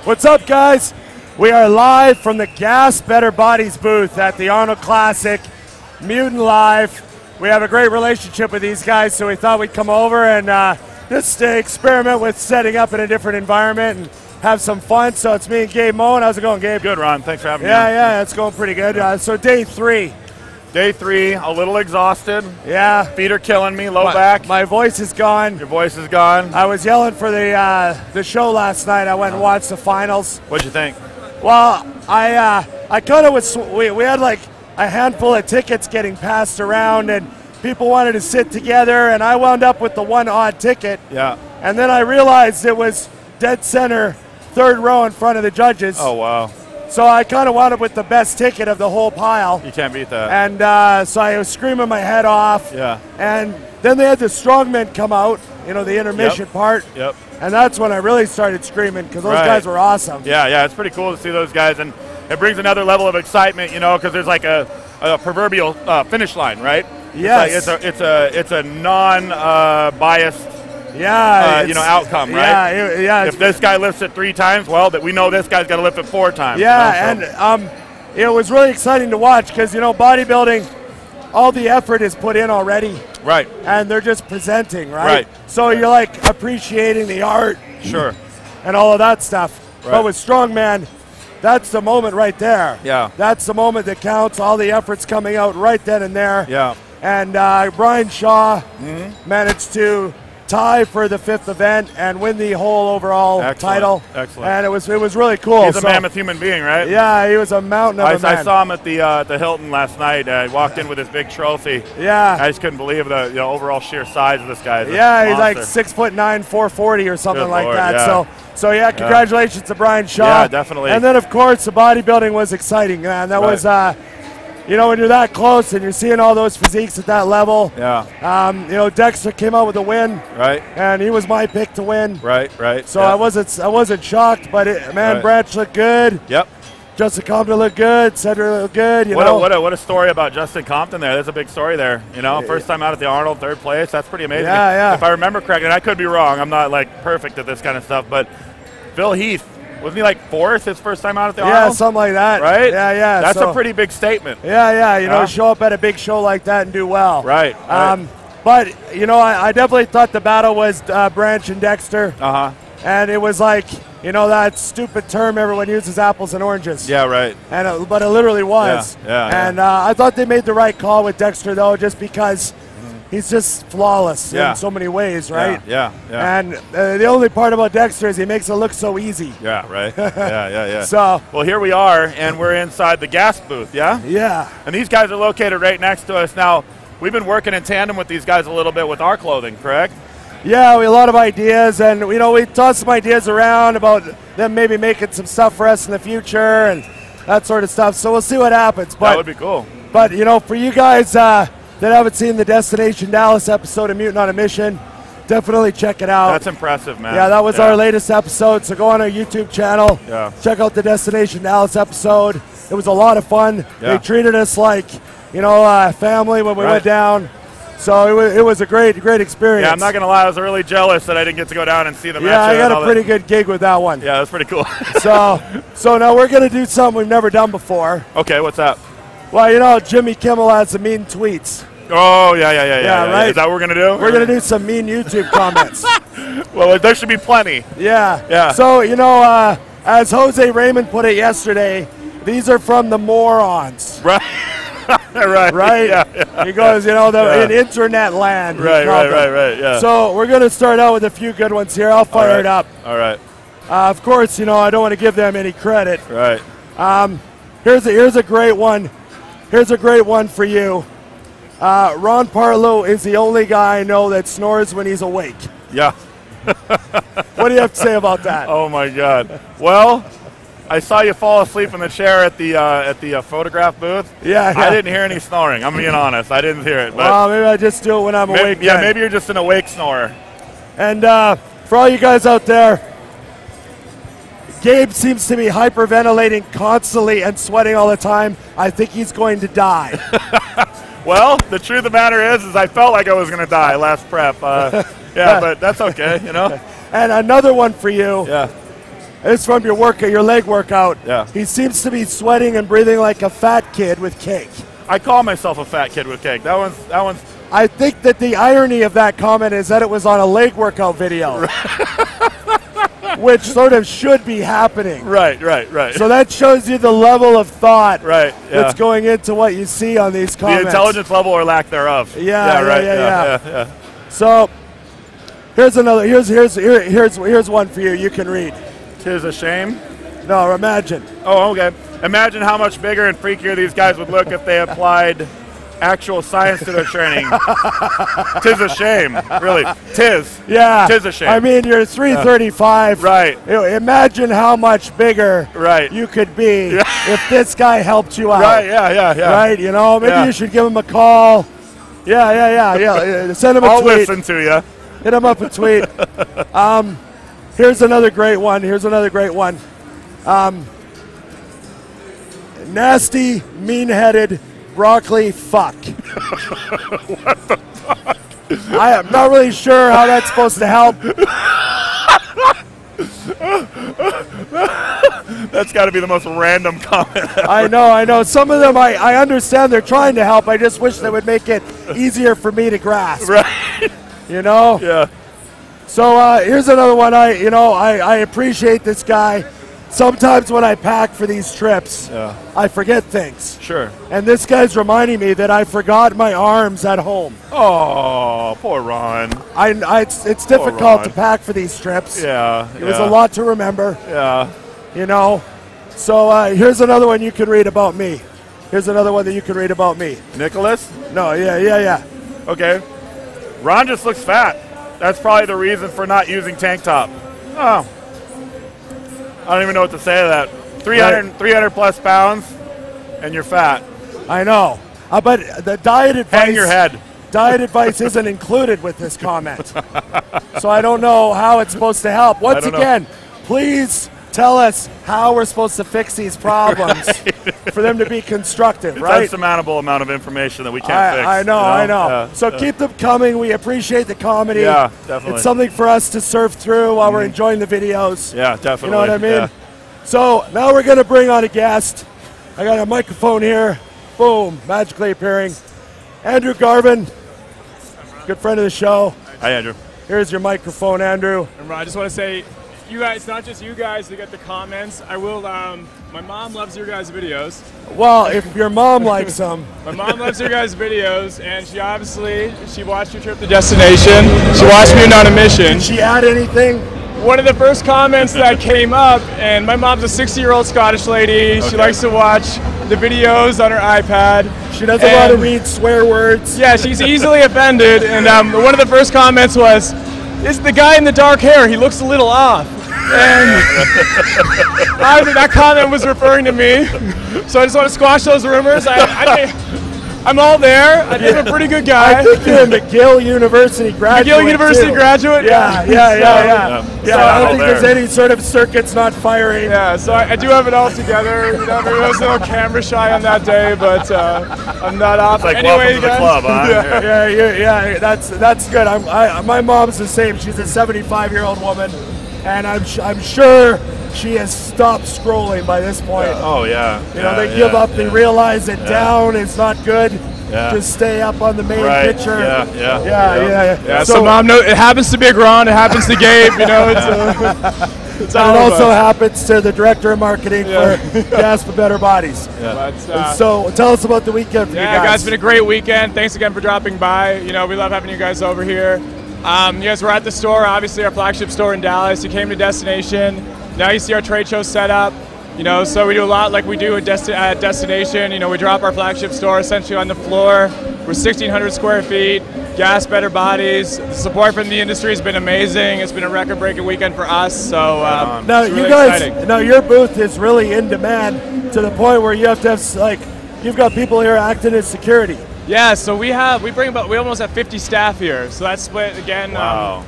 What's up, guys? We are live from the Gas Better Bodies booth at the Arnold Classic, Mutant Live. We have a great relationship with these guys, so we thought we'd come over and just experiment with setting up in a different environment and have some fun. So it's me and Gabe Moen. How's it going, Gabe? Good, Ron. Thanks for having me. Yeah, it's going pretty good. So day three. Day three, a little exhausted. Yeah. Feet are killing me, low back. My voice is gone. Your voice is gone. I was yelling for the show last night. I went and watched the finals. What'd you think? Well, I kind of was. We had like a handful of tickets getting passed around, and people wanted to sit together, and I wound up with the one odd ticket. Yeah. And then I realized it was dead center, third row in front of the judges. Oh, wow. So I kind of wound up with the best ticket of the whole pile. You can't beat that. And so I was screaming my head off. Yeah. And then they had the strongmen come out, you know, the intermission part. Yep. And that's when I really started screaming because those guys were awesome. Yeah, it's pretty cool to see those guys. And it brings another level of excitement, you know, because there's like a proverbial finish line, right? Yes. It's a non-biased outcome, right? Yeah. If this guy lifts it 3 times, well, that we know this guy's got to lift it 4 times. Yeah, you know, so. And it was really exciting to watch because, you know, bodybuilding, all the effort is put in already. Right. And they're just presenting, right? So you're like appreciating the art. Sure. And all of that stuff. Right. But with strongman, that's the moment right there. Yeah. That's the moment that counts. All the effort's coming out right then and there. Yeah. And Brian Shaw managed to tie for the 5th event and win the whole overall title. Excellent. And it was really cool. He's a mammoth human being, right? Yeah, he was a mountain of a man. I saw him at the Hilton last night. I walked in with his big trophy. Yeah. I just couldn't believe the overall sheer size of this guy. He's like 6'9", 440 or something Good like Lord, that. yeah. So congratulations to Brian Shaw. Yeah, definitely. And then of course the bodybuilding was exciting, man. That was you know, when you're that close and you're seeing all those physiques at that level. Yeah. You know, Dexter came out with a win. Right. And he was my pick to win. Right. So I wasn't shocked, but Branch looked good. Yep. Justin Compton looked good. Cedric looked good. What a story about Justin Compton there. That's a big story there. You know, first time out at the Arnold, 3rd place. That's pretty amazing. Yeah. If I remember correctly, and I could be wrong. I'm not like perfect at this kind of stuff, but Phil Heath. Wasn't he like 4th his first time out at the Arnold? Yeah, something like that. Right? Yeah. That's a pretty big statement. Yeah. You know, show up at a big show like that and do well. Right. But, you know, I definitely thought the battle was Branch and Dexter. And it was like, you know, that stupid term everyone uses, apples and oranges. Yeah, right. But it literally was. Yeah. And I thought they made the right call with Dexter, though, just because he's just flawless in so many ways, right? Yeah. And the only part about Dexter is he makes it look so easy. Yeah, right. Yeah. So, well, here we are, and we're inside the gas booth, yeah? Yeah. And these guys are located right next to us. Now, we've been working in tandem with these guys a little bit with our clothing, correct? Yeah, we had a lot of ideas, and, you know, we tossed some ideas around about them maybe making some stuff for us in the future and that sort of stuff. So we'll see what happens. But, that would be cool. But, you know, for you guys that haven't seen the Destination Dallas episode of Mutant on a Mission, definitely check it out. That's impressive, man. Yeah, that was our latest episode, so go on our YouTube channel. Yeah. Check out the Destination Dallas episode. It was a lot of fun. Yeah. They treated us like, you know, family when we went down. So it was a great experience. Yeah, I'm not going to lie. I was really jealous that I didn't get to go down and see the match. Yeah, I got a pretty good gig with that one. Yeah, that's pretty cool. so now we're going to do something we've never done before. Okay, what's up? Well, you know, Jimmy Kimmel has some mean tweets. Oh, yeah. Right? Is that what we're going to do? We're going to do some mean YouTube comments. Well, there should be plenty. Yeah. So, you know, as Jose Raymond put it yesterday, these are from the morons. Right. Right. Yeah. He goes, you know, in internet land. Right. Yeah. So we're going to start out with a few good ones here. I'll fire it up. All right. Of course, you know, I don't want to give them any credit. Right. Here's a great one. Here's a great one for you. Ron Parlow is the only guy I know that snores when he's awake. Yeah. What do you have to say about that? Oh my God. Well, I saw you fall asleep in the chair at the photograph booth. Yeah. I didn't hear any snoring. I'm being honest. I didn't hear it. But well, maybe I just do it when I'm awake. Yeah, maybe you're just an awake snorer. And for all you guys out there, Gabe seems to be hyperventilating constantly and sweating all the time. I think he's going to die. Well, the truth of the matter is I felt like I was going to die last prep. Yeah, but that's okay, you know. And another one for you. Yeah. It's from your leg workout. Yeah. He seems to be sweating and breathing like a fat kid with cake. I call myself a fat kid with cake. That one's. I think that the irony of that comment is that it was on a leg workout video. Which sort of should be happening. Right. So that shows you the level of thought that's going into what you see on these comments. The intelligence level or lack thereof. Yeah. So here's another. Here's one for you. You can read. 'Tis a shame. No, imagine. Oh, okay. Imagine how much bigger and freakier these guys would look if they applied actual science to their training. 'Tis a shame, really. 'Tis. Yeah. 'Tis a shame. I mean, you're 335. Right. Imagine how much bigger you could be if this guy helped you out. Right. Yeah. Right. You know, maybe you should give him a call. Yeah. Send him a tweet. I'll listen to you. Hit him up a tweet. Here's another great one. Nasty, mean-headed broccoli fuck. What the fuck? I am not really sure how that's supposed to help. That's got to be the most random comment ever. I know. Some of them I understand they're trying to help. I just wish they would make it easier for me to grasp. Right. You know? Yeah. So here's another one. I appreciate this guy. Sometimes when I pack for these trips, I forget things. Sure. And this guy's reminding me that I forgot my arms at home. Oh, poor Ron. It's difficult to pack for these trips. Yeah. It was a lot to remember. Yeah. You know? So here's another one you can read about me. Here's another one that you can read about me. Nicholas? No, yeah. Okay. Ron just looks fat. That's probably the reason for not using tank top. Oh. I don't even know what to say to that. 300 plus pounds, and you're fat. I know. But the diet advice. Hang your head. Diet advice isn't included with this comment. So I don't know how it's supposed to help. Once again, please tell us how we're supposed to fix these problems for them to be constructive, it's right? an insurmountable amount of information that we can't fix. I know. So keep them coming. We appreciate the comedy. Yeah, definitely. It's something for us to surf through while we're enjoying the videos. Yeah, definitely. You know what I mean? Yeah. So now we're going to bring on a guest. I got a microphone here. Boom, magically appearing. Andrew Garvin, good friend of the show. Hi, Andrew. Here's your microphone, Andrew. And I just want to say, you guys, not just you guys to get the comments. I will. My mom loves your guys' videos. Well, if your mom likes them. My mom loves your guys' videos, and she watched your trip to destination. She watched me on a mission. Did she add anything? One of the first comments that came up, and my mom's a 60-year-old Scottish lady. She likes to watch the videos on her iPad. She doesn't want to read swear words. Yeah, she's easily offended. And one of the first comments was, "Is the guy in the dark hair? He looks a little off." And that comment was referring to me. So I just want to squash those rumors. I'm all there. I think I'm a pretty good guy. I think you're a McGill University graduate. McGill University graduate? Yeah. I don't think there's any sort of circuits not firing. Yeah, so I do have it all together. You know, I was a little camera shy on that day, but I'm not off. It's like anyway, welcome to the club, huh? Yeah, that's good. My mom's the same. She's a 75-year-old woman, and I'm sure she has stopped scrolling by this point. Oh, yeah. You know, they give up, they realize that down is not good. Just stay up on the main picture. Yeah. So Mom, no, it happens to Big Ron, it happens to Gabe, you know. It also happens to the director of marketing for Gas for Better Bodies. So tell us about the weekend for you guys. Yeah, guys, it's been a great weekend. Thanks again for dropping by. You know, we love having you guys over here. You guys were at the store, obviously our flagship store in Dallas. You came to Destination. Now you see our trade show set up. You know, so we do a lot like we do at Destination. You know, we drop our flagship store essentially on the floor. We're 1,600 square feet, Gas Better Bodies. The support from the industry has been amazing. It's been a record-breaking weekend for us. So now it's you really guys, exciting. now your booth is really in demand to the point where you have to have you've got people here acting as security. Yeah, so we almost have 50 staff here. So that's split again.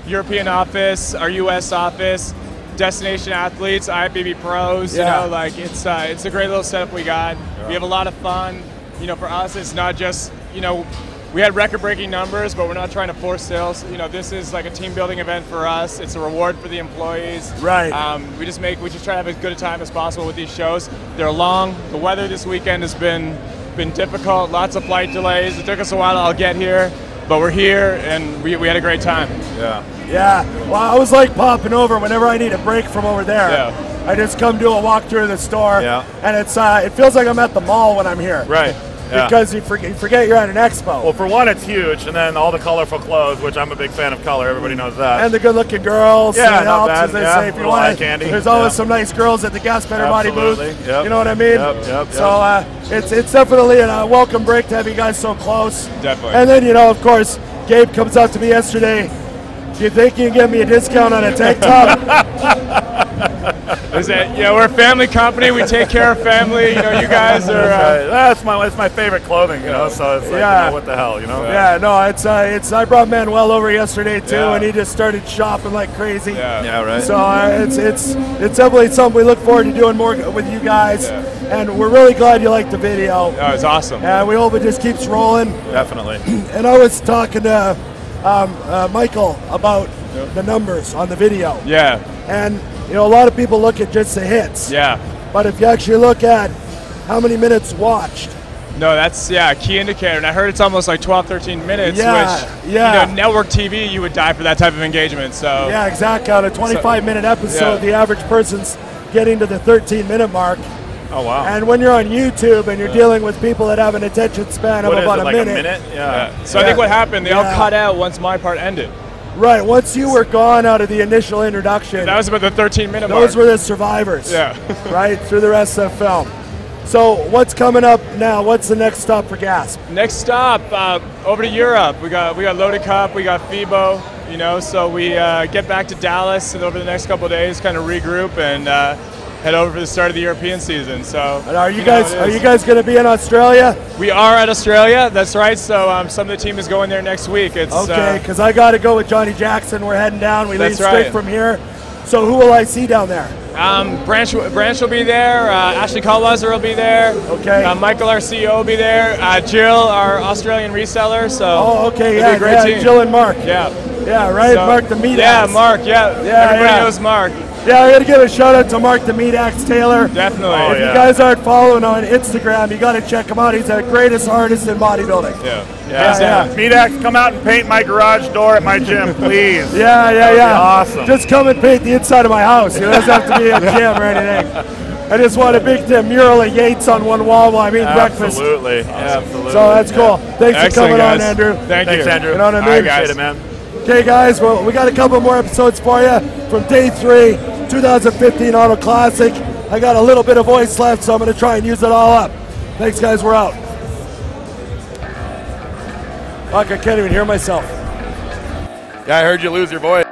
European office, our U.S. office. Destination athletes, IFBB pros, you know, like it's a great little setup we got. We have a lot of fun. You know, for us, it's not just, you know, we had record-breaking numbers, but we're not trying to force sales. You know, this is like a team-building event for us. It's a reward for the employees. Right. We just try to have as good a time as possible with these shows. They're long. The weather this weekend has been difficult. Lots of flight delays. It took us a while to get here, but we're here and we had a great time. Yeah. Yeah. Well, I was like popping over whenever I need a break from over there. Yeah. I just come do a walk through the store. Yeah. And it feels like I'm at the mall when I'm here. Right. Yeah. Because you forget you're at an expo. Well, for one, it's huge, and then all the colorful clothes, which I'm a big fan of color. Everybody knows that. And the good-looking girls. Yeah, it not helps, bad. as they Yeah, say. If you little want eye candy. There's always Yeah. some nice girls at the Gas Better Body booth. Yep. You know what I mean? Yep. So it's definitely a welcome break to have you guys so close. Definitely. And then, you know, of course, Gabe comes up to me yesterday. Do you think you can give me a discount on a tank top? We're a family company. We take care of family. You know, you guys are. That's my favorite clothing. You know, so it's like, Yeah. you know, what the hell, you know? Yeah, no, it's I brought Manuel over yesterday too, Yeah. and he just started shopping like crazy. Yeah, right. So it's definitely something we look forward to doing more with you guys, Yeah. and we're really glad you liked the video. Oh, it's awesome. And we hope it just keeps rolling. Definitely. And I was talking to Michael about the numbers on the video, Yeah. and you know, a lot of people look at just the hits. Yeah. But if you actually look at how many minutes watched, No, that's a key indicator, and I heard it's almost like 12, 13 minutes, Yeah, which yeah. you know, network TV, you would die for that type of engagement. So yeah, exactly. On a 25-minute episode, yeah. the average person's getting to the 13-minute mark. Oh, wow. And when you're on YouTube and you're dealing with people that have an attention span of What is about it, a like minute, a minute? Yeah. So I think what happened, they all Yeah. cut out once my part ended. right? Once you were gone out of the initial introduction, That was about the 13-minute mark. those were the survivors. Yeah. Right through the rest of the film. So what's coming up now? What's the next stop for Gasp? Next stop, over to Europe. We got Loaded Cup, we got FIBO, you know, so we get back to Dallas and over the next couple of days kind of regroup and head over for the start of the European season. So And are you guys going to be in Australia? We are at Australia, that's right. So some of the team is going there next week. It's Okay, because I got to go with Johnny Jackson. We're heading down. We leave That's straight right. from here. So who will I see down there? Branch will be there. Ashley Callweiser will be there. Okay. Michael, our CEO, will be there. Jill, our Australian reseller. So Oh, okay, it'll be yeah, a great yeah, team. Jill and Mark. Yeah. Yeah, right, So- Mark the Meat Yeah, Axe. Mark. Yeah. Everybody yeah. knows Mark. Yeah, I got to give a shout out to Mark the Meat Axe Taylor. Definitely. Oh, If yeah. you guys aren't following on Instagram, you got to check him out. He's the greatest artist in bodybuilding. Yeah. Yeah. Medax, come out and paint my garage door at my gym, please. Yeah, That would be awesome. Just come and paint the inside of my house. It doesn't have to be a gym or anything. I just want a big mural of Yates on one wall while I'm eating breakfast. Absolutely. Absolutely. So that's cool. Thanks for Excellent, coming on, guys. Andrew. Thanks, Andrew. You know what I mean? All right, guys. Appreciate it, man. Okay, guys, well, we got a couple more episodes for you from Day 3, 2015 Arnold Classic. I got a little bit of voice left, so I'm going to try and use it all up. Thanks, guys. We're out. Fuck, I can't even hear myself. Yeah, I heard you lose your voice.